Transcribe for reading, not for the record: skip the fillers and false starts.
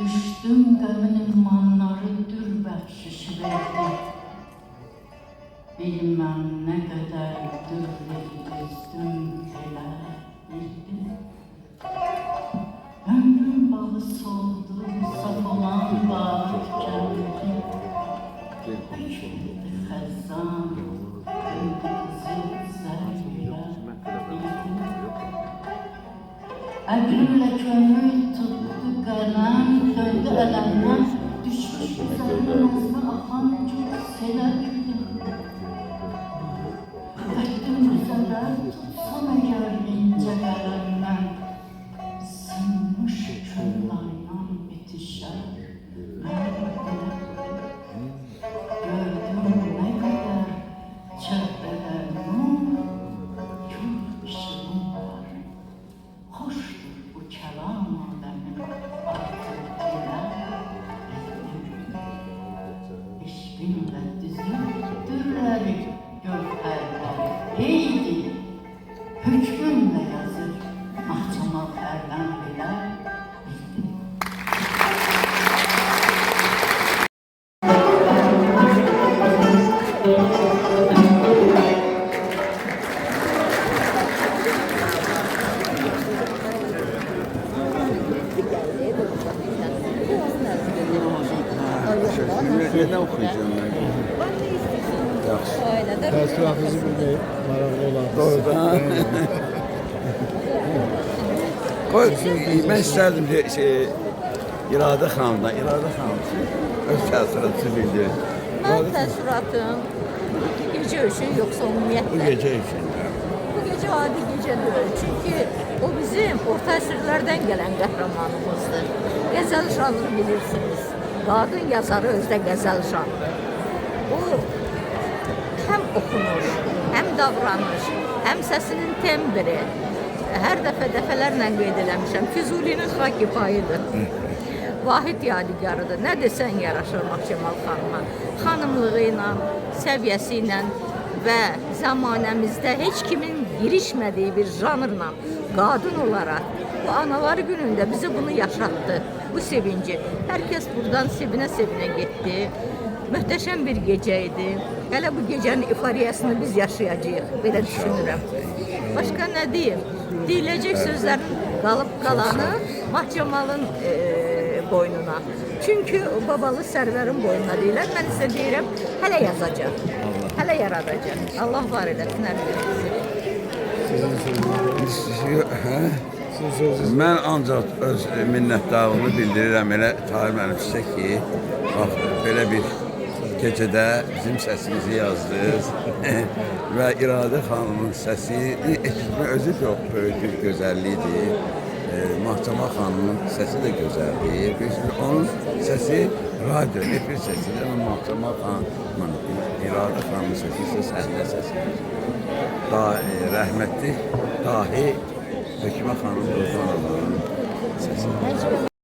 Düşdüm qəminin manları dür bəxşişi verdi. Bilməm nə qədər dürrəyi düzdüm elə bildim. Ömrüm bağı soldu, saf olan bağı tükendi. Şimdi xəzzan, indi qızıl zərgülə bildim. Əqrimlə kömür tutdu qələm, döndü ələmdən, düşmüş üzərinə nəzmi axan çox selə bildim. Bəxtim üzərə tutsam əgər incə qələmdən, sınmış küllayla bitişər mən bildim. Gördüm nə qədər çəhrədə nur, gül işığım var. Hoşdur bu kəlam aləmin artıq dilə bildim. Eşqinlə düzüldürləri gövhərləri eydi. Hükmünlə yazır mahcamal hərdən belə bildim. Neden okuyacağım ben? Yaxşı. Təəssüratınızı bilmək maraqlı olardı. Doğrudan. Qoy, mən istərdim ki, İradə xanımdan, öz təəssüratını bildirir. Mənim təəssüratım gecə üçün, yoxsa Bu ümumiyyətlə? gecə üçün. Bu gecə adi gecə deyil. Çünki o bizim orta əsrlərdən gələn qəhrəmanımızdır. Qəzəl janrı bilirsiniz. Qadın yazarı özdə qəzəl janrı. O həm oxunur, həm davranış, həm səsinin tembri. Hər dəfələrlə qeyd eləmişəm. Füzulinin xaki payıdır. Vahid yadigarıdır. Nə desən yaraşır Mahçemal xanıma. Xanımlığı ilə, səviyyəsi ilə və zamanəmizdə heç kimin girişmədiyi bir janrla qadın olaraq bu anaları günündə bizi bunu yaşatdı. Bu sevinci. Herkes buradan sevinə-sevinə getdi. Möhtəşəm bir gecə idi. Hələ bu gecənin ifariyasını biz yaşayacağıq. Belə düşünürəm. Başqa nə deyim? Deyiləcək sözlərin qalıb qalanı Mahçemalın boynuna. Çünki o babalı Sərvərin boynuna deyilər. Mən isə deyirəm, hələ yazacaq. Hələ yaradacaq. Allah var eləsin hər birimizi. Mən ancaq öz minnətdarlığımı bildirirəm elə Tahir müəllim sizə ki, bax, belə bir gecədə bizim səsimizi yazdınız və İradə xanımın səsini eşitmək özü çox böyük bir gözəllikdir. Mahçemal xanımın səsi də gözəldir. Onun səsi radyo, efir səsidir. Ama Mahçemal xanımın, İradə xanımın səsi isə səhnə səsidir. Rəhmətli Dahi Hökümə xanım Rozan Allah'ın sesi.